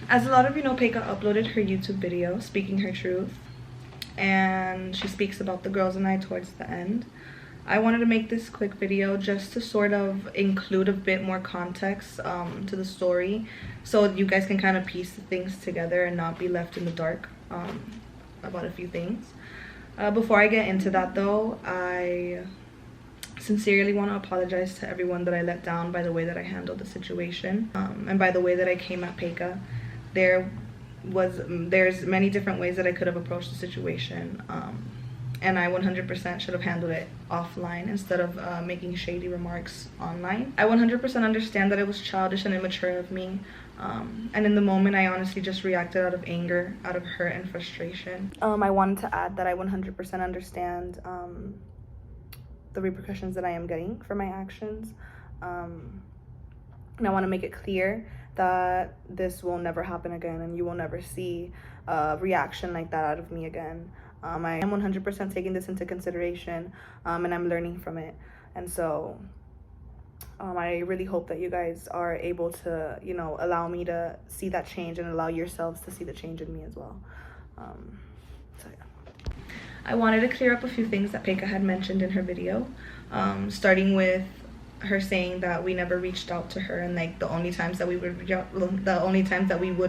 As a lot of you know, Peka uploaded her YouTube video, Speaking Her Truth, and she speaks about the girls and I towards the end. I wanted to make this quick video just to sort of include a bit more context to the story, so you guys can kind of piece the things together and not be left in the dark about a few things. Before I get into that though, I sincerely want to apologize to everyone that I let down by the way that I handled the situation, and by the way that I came at Peka. There's many different ways that I could have approached the situation, and I 100% should have handled it offline instead of making shady remarks online. I 100% understand that it was childish and immature of me, and in the moment I honestly just reacted out of anger, out of hurt and frustration. I wanted to add that I 100% understand the repercussions that I am getting for my actions, and I want to make it clear that this will never happen again, and you will never see a reaction like that out of me again. I am 100% taking this into consideration, and I'm learning from it, and so I really hope that you guys are able to, you know, allow me to see that change and allow yourselves to see the change in me as well. So yeah, I wanted to clear up a few things that Peka had mentioned in her video, starting with her saying that we never reached out to her, and like the only times that we would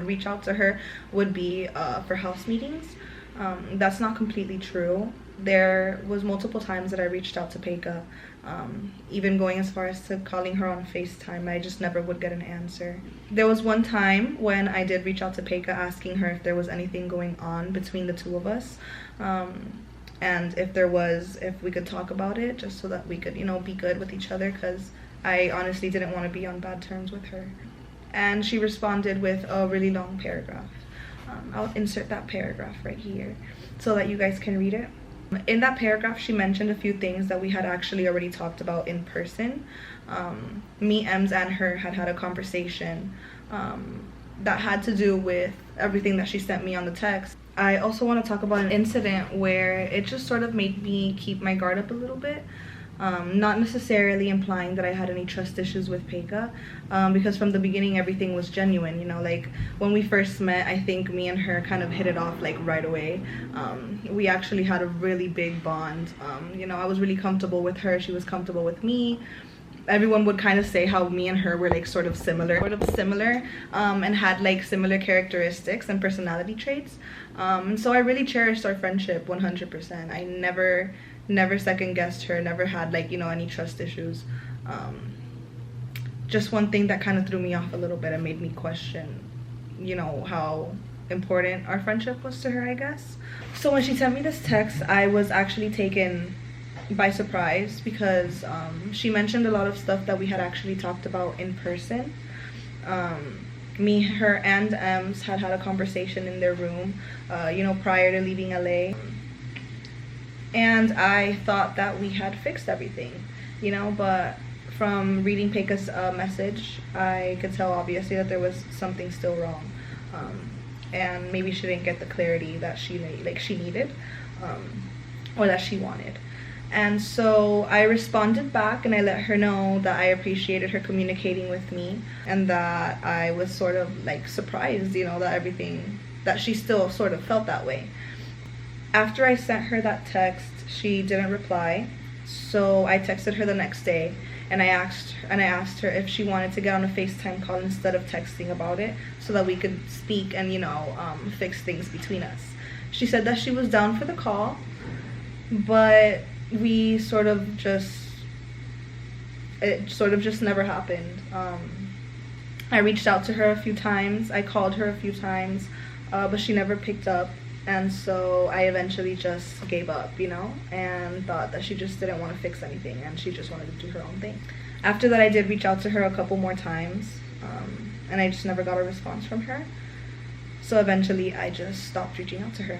reach out to her would be for house meetings. That's not completely true. There was multiple times that I reached out to Peka, even going as far as to calling her on FaceTime. I just never would get an answer. There was one time when I did reach out to Peka asking her if there was anything going on between the two of us, and if we could talk about it, just so that we could, you know, be good with each other, because I honestly didn't want to be on bad terms with her. And she responded with a really long paragraph. I'll insert that paragraph right here so that you guys can read it. In that paragraph, she mentioned a few things that we had actually already talked about in person. Me, Ems, and her had a conversation that had to do with everything that she sent me on the text. I also want to talk about an incident where it just sort of made me keep my guard up a little bit. Not necessarily implying that I had any trust issues with Peka, because from the beginning everything was genuine, you know, like when we first met, I think me and her kind of hit it off like right away. We actually had a really big bond. You know, I was really comfortable with her, she was comfortable with me. Everyone would kind of say how me and her were like sort of similar, and had like similar characteristics and personality traits. And so I really cherished our friendship 100%. I never second guessed her, never had like, you know, any trust issues. Just one thing that kind of threw me off a little bit and made me question, you know, how important our friendship was to her, I guess. So when she sent me this text, I was actually taken by surprise, because she mentioned a lot of stuff that we had actually talked about in person. Me, her, and Ems had a conversation in their room, you know, prior to leaving LA. And I thought that we had fixed everything, you know, but from reading Peka's message, I could tell obviously that there was something still wrong, and maybe she didn't get the clarity that she needed, or that she wanted. And so I responded back and I let her know that I appreciated her communicating with me, and that I was sort of like surprised, you know, that she still sort of felt that way. After I sent her that text, she didn't reply, so I texted her the next day, and I asked her if she wanted to get on a FaceTime call instead of texting about it, so that we could speak and, you know, fix things between us. She said that she was down for the call, but it sort of just never happened. I reached out to her a few times, I called her a few times, but she never picked up. And so I eventually just gave up, you know, and thought that she just didn't want to fix anything and she just wanted to do her own thing. After that, I did reach out to her a couple more times, and I just never got a response from her. So eventually I just stopped reaching out to her.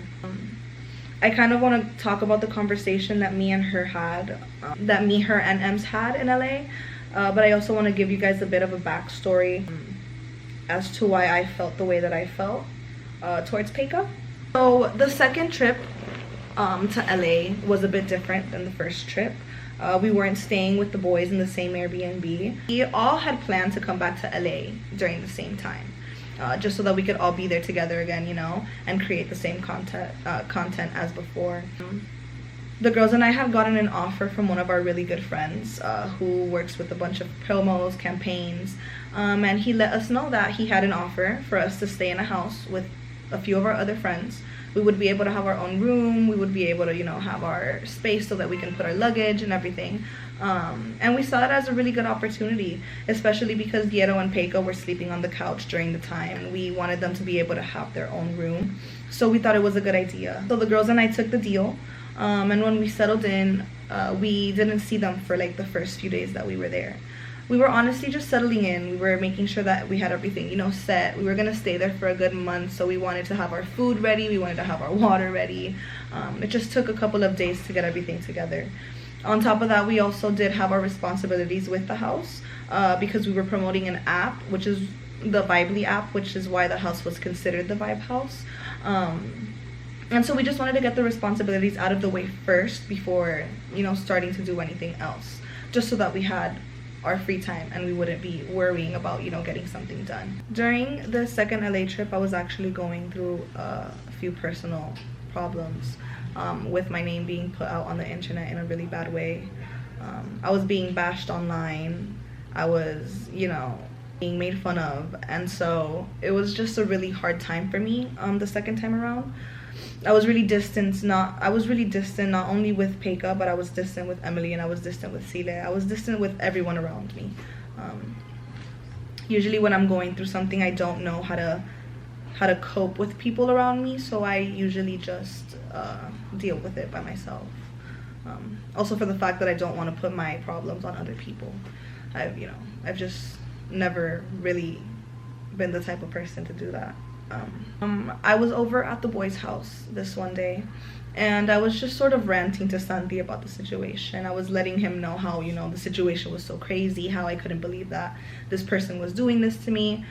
I kind of want to talk about the conversation that me, her, and Ems had in LA, but I also want to give you guys a bit of a backstory as to why I felt the way that I felt towards Peka. So the second trip to LA was a bit different than the first trip. We weren't staying with the boys in the same Airbnb. We all had planned to come back to LA during the same time, just so that we could all be there together again, you know, and create the same content as before. The girls and I have gotten an offer from one of our really good friends who works with a bunch of promos, campaigns, and he let us know that he had an offer for us to stay in a house with a few of our other friends. We would be able to have our own room. We would be able to, you know, have our space so that we can put our luggage and everything. And we saw it as a really good opportunity, especially because Diego and Peika were sleeping on the couch during the time. We wanted them to be able to have their own room. So we thought it was a good idea. So the girls and I took the deal. And when we settled in, we didn't see them for like the first few days that we were there. We were honestly just settling in. We were making sure that we had everything, you know, set. We were gonna stay there for a good month, so we wanted to have our food ready. We wanted to have our water ready. It just took a couple of days to get everything together. On top of that, we also did have our responsibilities with the house because we were promoting an app, which is the Vibely app, which is why the house was considered the Vibe House. And so we just wanted to get the responsibilities out of the way first before, you know, starting to do anything else, just so that we had our free time and we wouldn't be worrying about, you know, getting something done. During the second LA trip, I was actually going through a few personal problems with my name being put out on the internet in a really bad way. I was being bashed online. I was, you know, being made fun of, and so it was just a really hard time for me the second time around. I was really distant not only with Peika, but I was distant with Emily, and I was distant with Sile. I was distant with everyone around me. Usually when I'm going through something, I don't know how to cope with people around me, so I usually just deal with it by myself. Also for the fact that I don't want to put my problems on other people. I've just never really been the type of person to do that. I was over at the boys' house this one day, and I was just sort of ranting to Santi about the situation. I was letting him know how, you know, the situation was so crazy, how I couldn't believe that this person was doing this to me.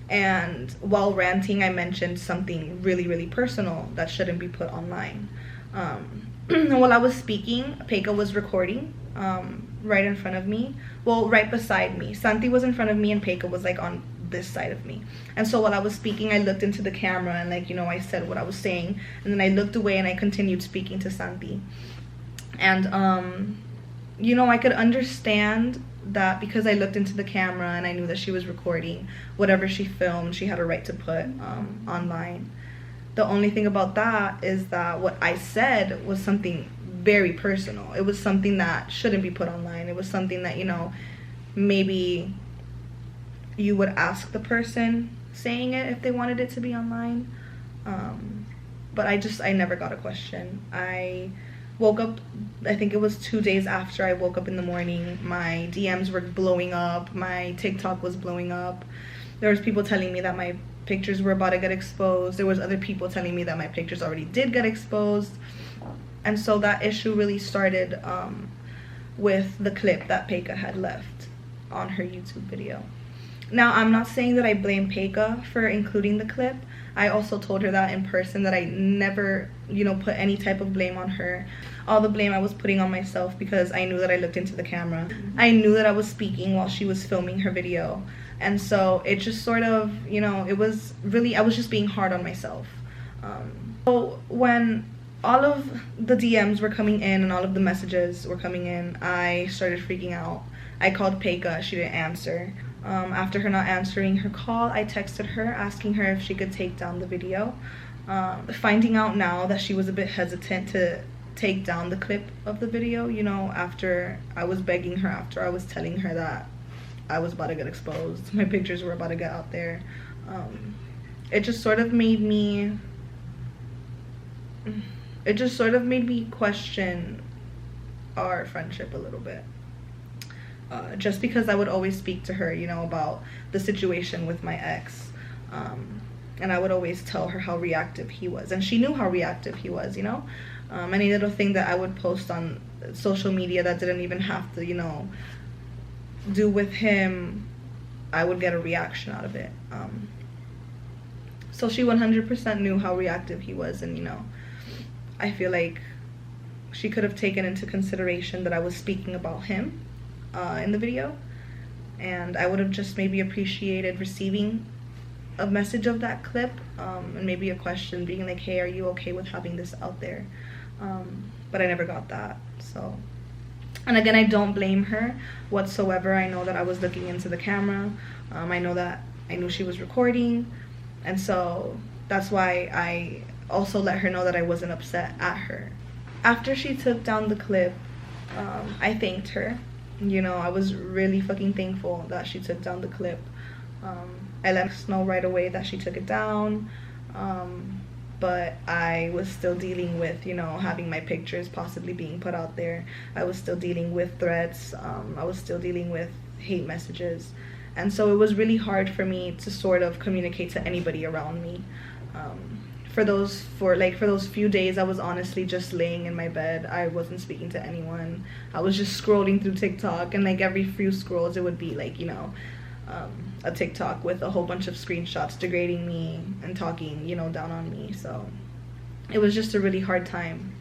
And while ranting, I mentioned something really, really personal that shouldn't be put online. And while I was speaking, Peika was recording right in front of me. Well, right beside me. Santi was in front of me and Peika was like on this side of me. And so while I was speaking, I looked into the camera and, like, you know, I said what I was saying, and then I looked away and I continued speaking to Santi. And you know, I could understand that because I looked into the camera and I knew that she was recording, whatever she filmed, she had a right to put online. The only thing about that is that what I said was something very personal. It was something that shouldn't be put online. It was something that, you know, maybe you would ask the person saying it if they wanted it to be online. But I never got a question. I woke up, I think it was 2 days after I woke up in the morning, my DMs were blowing up, my TikTok was blowing up. There was people telling me that my pictures were about to get exposed. There was other people telling me that my pictures already did get exposed. And so that issue really started with the clip that Peika had left on her YouTube video. Now, I'm not saying that I blame Peika for including the clip. I also told her that in person, that I never, you know, put any type of blame on her. All the blame I was putting on myself, because I knew that I looked into the camera. I knew that I was speaking while she was filming her video. And so it just sort of, you know, it was really, I was just being hard on myself. So when all of the DMs were coming in and all of the messages were coming in, I started freaking out. I called Peika, she didn't answer. After her not answering her call, I texted her asking her if she could take down the video. Finding out now that she was a bit hesitant to take down the clip of the video, you know, after I was begging her, after I was telling her that I was about to get exposed, my pictures were about to get out there. It just sort of made me question our friendship a little bit. Just because I would always speak to her, you know, about the situation with my ex. And I would always tell her how reactive he was. And she knew how reactive he was, you know. Any little thing that I would post on social media that didn't even have to, you know, do with him, I would get a reaction out of it. So she 100% knew how reactive he was. And, you know, I feel like she could have taken into consideration that I was speaking about him in the video, and I would have just maybe appreciated receiving a message of that clip, and maybe a question being like, hey, are you okay with having this out there? But I never got that. So, and again, I don't blame her whatsoever. I know that I was looking into the camera. I know that I knew she was recording, and so that's why I also let her know that I wasn't upset at her. After she took down the clip, I thanked her. You know, I was really fucking thankful that she took down the clip. I let her know right away that she took it down, but I was still dealing with, you know, having my pictures possibly being put out there. I was still dealing with threats. I was still dealing with hate messages, and so it was really hard for me to sort of communicate to anybody around me. For those few days, I was honestly just laying in my bed. I wasn't speaking to anyone. I was just scrolling through TikTok, and like every few scrolls it would be like, you know, a TikTok with a whole bunch of screenshots degrading me and talking, you know, down on me. So it was just a really hard time.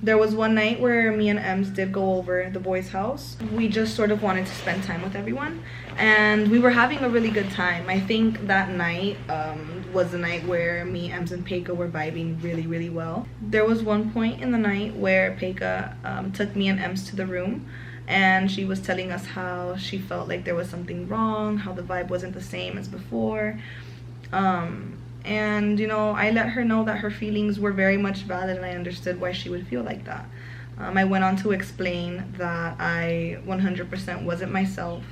There was one night where me and Ems did go over the boys' house. We just sort of wanted to spend time with everyone, and we were having a really good time. I think that night was the night where me, Ems, and Peka were vibing really, really well. There was one point in the night where Peka took me and Ems to the room, and she was telling us how she felt like there was something wrong, how the vibe wasn't the same as before. And you know, I let her know that her feelings were very much valid, and I understood why she would feel like that. I went on to explain that I 100% wasn't myself.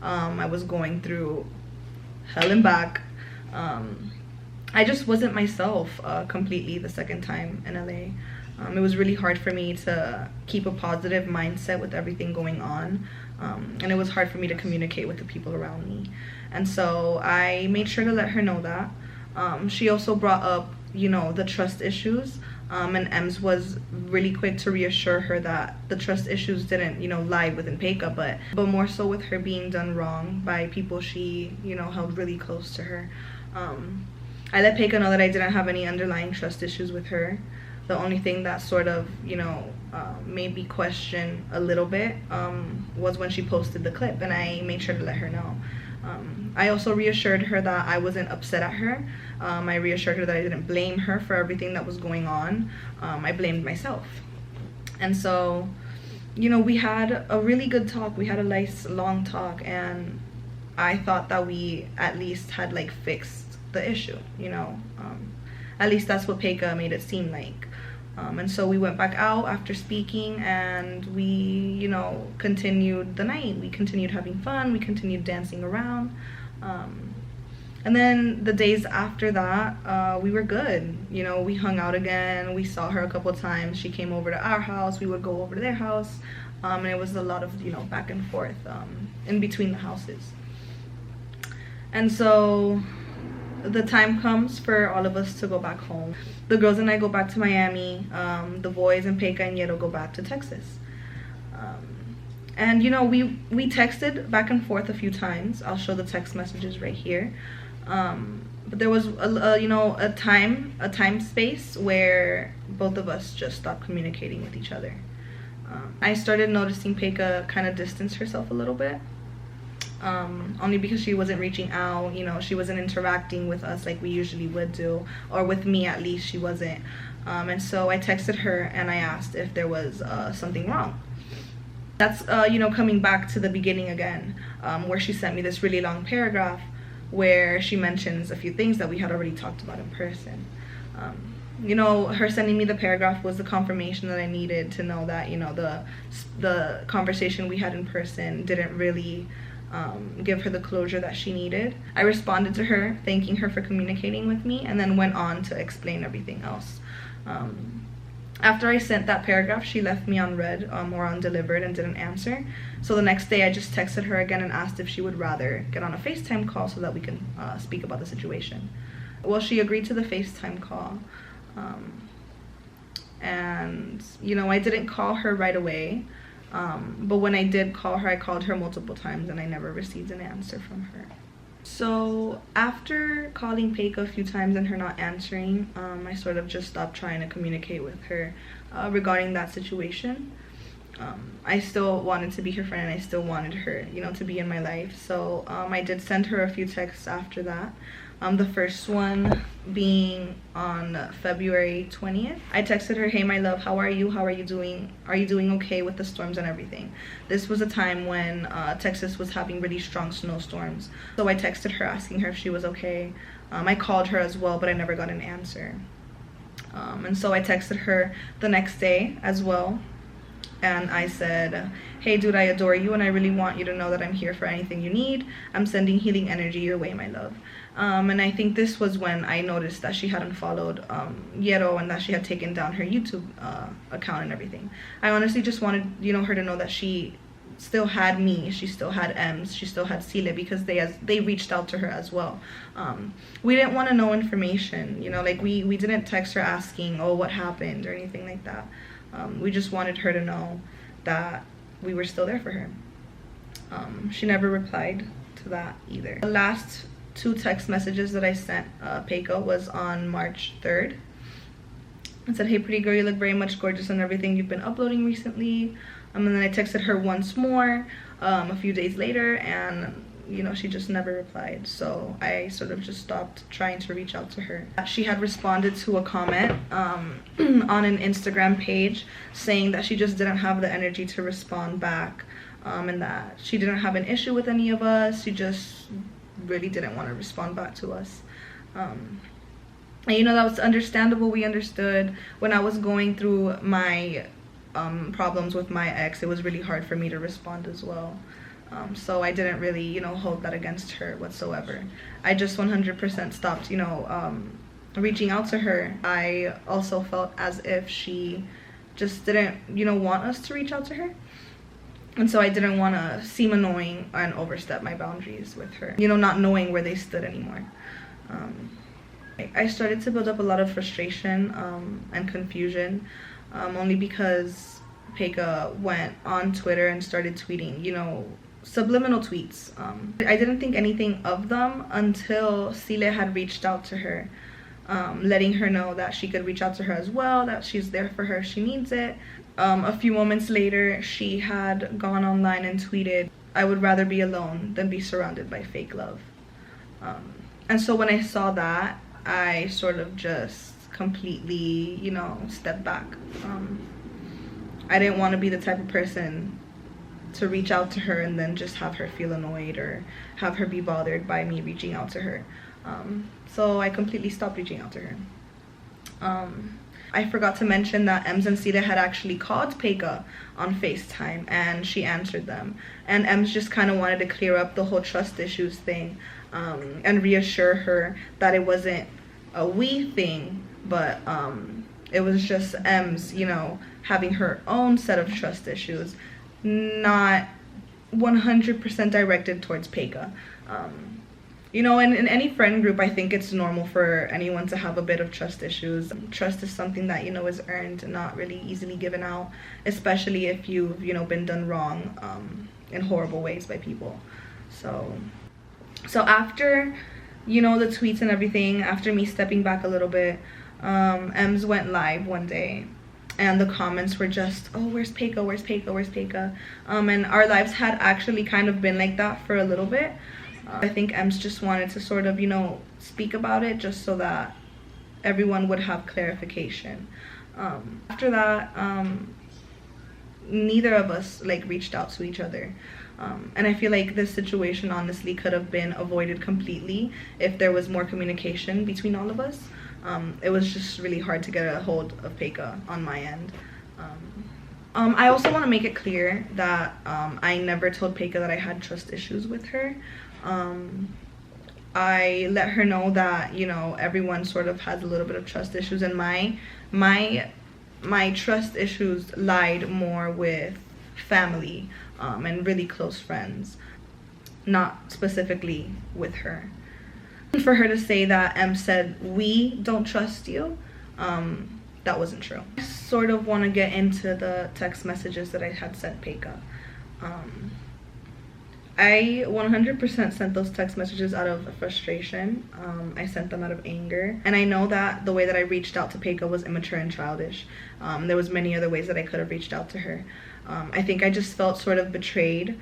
I was going through hell and back. I just wasn't myself completely the second time in LA. It was really hard for me to keep a positive mindset with everything going on, and it was hard for me to communicate with the people around me. And so I made sure to let her know that. She also brought up, you know, the trust issues, and Ems was really quick to reassure her that the trust issues didn't, you know, lie within Peka, but more so with her being done wrong by people she, you know, held really close to her. I let Peka know that I didn't have any underlying trust issues with her. The only thing that sort of, you know, made me question a little bit was when she posted the clip, and I made sure to let her know. I also reassured her that I wasn't upset at her. I reassured her that I didn't blame her for everything that was going on. I blamed myself. And so, you know, we had a really good talk. We had a nice long talk, and I thought that we at least had like fixed the issue, you know. At least that's what Peka made it seem like. And so we went back out after speaking, and we, you know, continued the night. We continued having fun. We continued dancing around. And then the days after that, we were good. You know, we hung out again. We saw her a couple times. She came over to our house. We would go over to their house. And it was a lot of, you know, back and forth in between the houses. And so the time comes for all of us to go back home. The girls and I go back to Miami. The boys and Peka and Yeto go back to Texas. And you know, we texted back and forth a few times. I'll show the text messages right here. But there was you know, a time space where both of us just stopped communicating with each other. I started noticing Peka kind of distance herself a little bit. Only because she wasn't reaching out, you know, she wasn't interacting with us like we usually would do, or with me at least she wasn't. And so I texted her and I asked if there was something wrong. That's, you know, coming back to the beginning again, where she sent me this really long paragraph where she mentions a few things that we had already talked about in person. You know, her sending me the paragraph was the confirmation that I needed to know that, you know, the conversation we had in person didn't really give her the closure that she needed. I responded to her, thanking her for communicating with me, and then went on to explain everything else. After I sent that paragraph, she left me on read or undelivered and didn't answer. So the next day I just texted her again and asked if she would rather get on a FaceTime call so that we can speak about the situation. Well, she agreed to the FaceTime call. And, you know, I didn't call her right away. But when I did call her, I called her multiple times and I never received an answer from her. So after calling Peika a few times and her not answering, I sort of just stopped trying to communicate with her regarding that situation. I still wanted to be her friend, and I still wanted her, you know, to be in my life. So I did send her a few texts after that. The first one being on February 20th. I texted her, "Hey my love, how are you? How are you doing? Are you doing okay with the storms and everything?" This was a time when Texas was having really strong snowstorms. So I texted her asking her if she was okay. I called her as well, but I never got an answer. And so I texted her the next day as well. And I said, "Hey dude, I adore you and I really want you to know that I'm here for anything you need. I'm sending healing energy your way, my love." And I think this was when I noticed that she hadn't followed Yero, and that she had taken down her YouTube account and everything. I honestly just wanted, you know, her to know that she still had me, she still had Ems, she still had Sile, because they reached out to her as well. We didn't want to know information, you know, like we didn't text her asking, "Oh, what happened?" or anything like that. We just wanted her to know that we were still there for her. She never replied to that either. The last 2 text messages that I sent Peika was on March 3rd. I said, "Hey pretty girl, you look very much gorgeous and everything you've been uploading recently." And then I texted her once more a few days later, and you know, she just never replied. So I sort of just stopped trying to reach out to her. She had responded to a comment on an Instagram page saying that she just didn't have the energy to respond back, and that she didn't have an issue with any of us. She just really didn't want to respond back to us. And you know, that was understandable. We understood. When I was going through my problems with my ex, it was really hard for me to respond as well. So I didn't really, you know, hold that against her whatsoever. I just 100% stopped, you know, reaching out to her. I also felt as if she just didn't, you know, want us to reach out to her. And so I didn't want to seem annoying and overstep my boundaries with her, you know, not knowing where they stood anymore. I started to build up a lot of frustration and confusion, only because Peika went on Twitter and started tweeting, you know, subliminal tweets. I didn't think anything of them until Sile had reached out to her, letting her know that she could reach out to her as well, that she's there for her if she needs it. A few moments later, she had gone online and tweeted, "I would rather be alone than be surrounded by fake love." And so when I saw that, I sort of just completely, you know, stepped back. I didn't want to be the type of person to reach out to her and then just have her feel annoyed or have her be bothered by me reaching out to her. So I completely stopped reaching out to her. I forgot to mention that Ems and Sita had actually called Peika on FaceTime, and she answered them. And Ems just kind of wanted to clear up the whole trust issues thing, and reassure her that it wasn't a we thing, but it was just Ems, you know, having her own set of trust issues, not 100% directed towards Peika. You know, in any friend group, I think it's normal for anyone to have a bit of trust issues. Trust is something that, you know, is earned and not really easily given out, especially if you've, you know, been done wrong in horrible ways by people. So after, you know, the tweets and everything, after me stepping back a little bit, Ems went live one day, and the comments were just, "Oh, where's Peika? Where's Peika? Where's Peika?" And our lives had actually kind of been like that for a little bit. I think Ems just wanted to sort of, you know, speak about it just so that everyone would have clarification. After that, neither of us like reached out to each other. And I feel like this situation honestly could have been avoided completely if there was more communication between all of us. It was just really hard to get a hold of Peika on my end. I also want to make it clear that I never told Peika that I had trust issues with her. I let her know that, you know, everyone sort of has a little bit of trust issues, and my trust issues lied more with family and really close friends, not specifically with her. For her to say that said we don't trust you, that wasn't true. I sort of want to get into the text messages that I had sent Peika. I 100% sent those text messages out of frustration. I sent them out of anger. And I know that the way that I reached out to Peka was immature and childish. There was many other ways that I could have reached out to her. I think I just felt sort of betrayed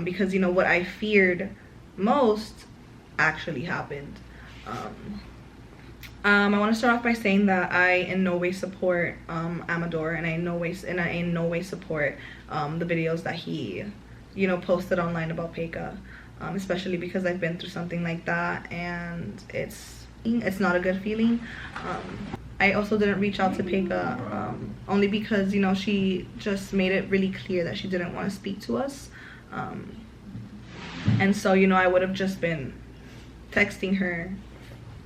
because, you know, what I feared most actually happened. I want to start off by saying that I in no way support Amador, and I in no way support the videos that he, you know, posted online about Peka, especially because I've been through something like that, and it's not a good feeling. I also didn't reach out to Peka only because, you know, she just made it really clear that she didn't want to speak to us, and so, you know, I would have just been texting her.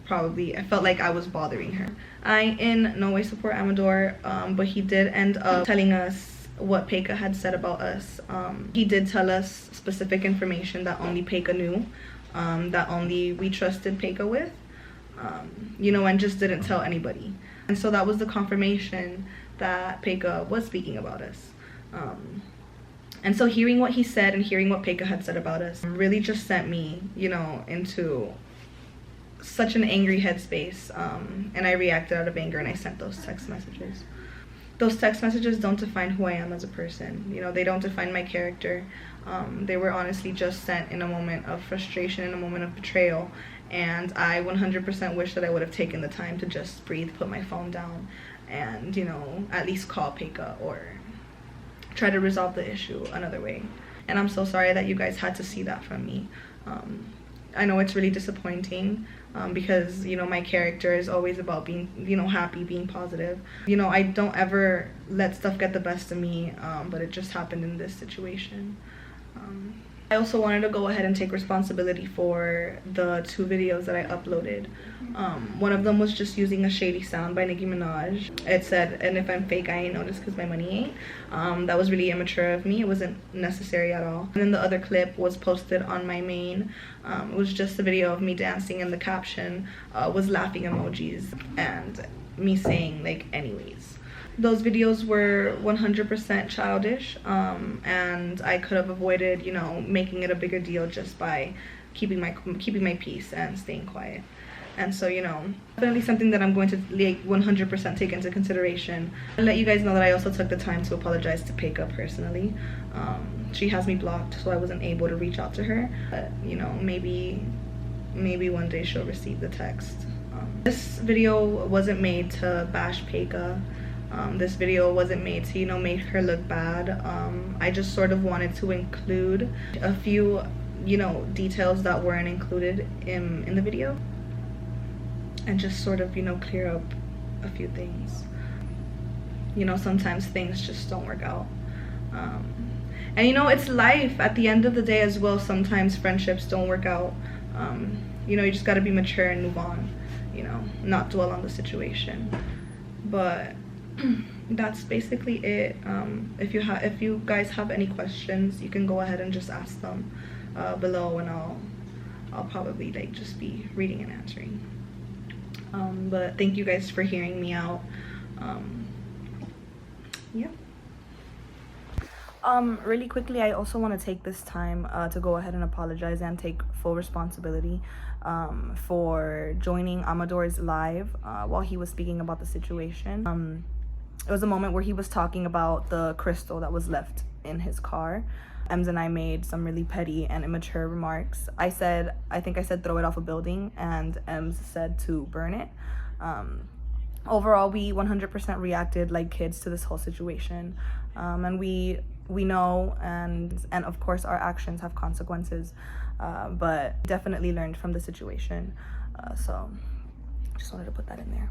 Probably I felt like I was bothering her. I in no way support Amador, but he did end up telling us what Peka had said about us. He did tell us specific information that only Peka knew, that only we trusted Peka with, you know, and just didn't tell anybody. And so that was the confirmation that Peka was speaking about us. And so hearing what he said and hearing what Peka had said about us really just sent me, you know, into such an angry headspace, and I reacted out of anger, and I sent those text messages. Those text messages don't define who I am as a person, you know, they don't define my character. They were honestly just sent in a moment of frustration, in a moment of betrayal, and I 100% wish that I would have taken the time to just breathe, put my phone down, and, you know, at least call Peka or try to resolve the issue another way. And I'm so sorry that you guys had to see that from me. I know it's really disappointing, because, you know, my character is always about being, you know, happy, being positive. You know, I don't ever let stuff get the best of me, but it just happened in this situation. I also wanted to go ahead and take responsibility for the 2 videos that I uploaded. One of them was just using a shady sound by Nicki Minaj. It said, "And if I'm fake, I ain't noticed because my money ain't." That was really immature of me. It wasn't necessary at all. And then the other clip was posted on my main. It was just a video of me dancing, and the caption was laughing emojis and me saying, like, anyways. Those videos were 100% childish, and I could have avoided, you know, making it a bigger deal just by keeping my peace and staying quiet. And so, you know, definitely something that I'm going to, like, 100% take into consideration. I'll let you guys know that I also took the time to apologize to Peka personally. She has me blocked, so I wasn't able to reach out to her, but, you know, maybe one day she'll receive the text. This video wasn't made to bash Peka. This video wasn't made to, you know, make her look bad. I just sort of wanted to include a few, you know, details that weren't included in the video, and just sort of, you know, clear up a few things. You know, sometimes things just don't work out. And, you know, it's life at the end of the day as well. Sometimes friendships don't work out. You know, you just got to be mature and move on, you know, not dwell on the situation. But that's basically it. If you guys have any questions, you can go ahead and just ask them below, and I'll probably, like, just be reading and answering. But thank you guys for hearing me out. Yeah. Really quickly, I also want to take this time to go ahead and apologize and take full responsibility for joining Amador's live while he was speaking about the situation. It was a moment where he was talking about the crystal that was left in his car. Ems and I made some really petty and immature remarks. I think I said throw it off a building, and Ems said to burn it. Overall, we 100% reacted like kids to this whole situation, and we know, and of course our actions have consequences, but definitely learned from the situation. So just wanted to put that in there.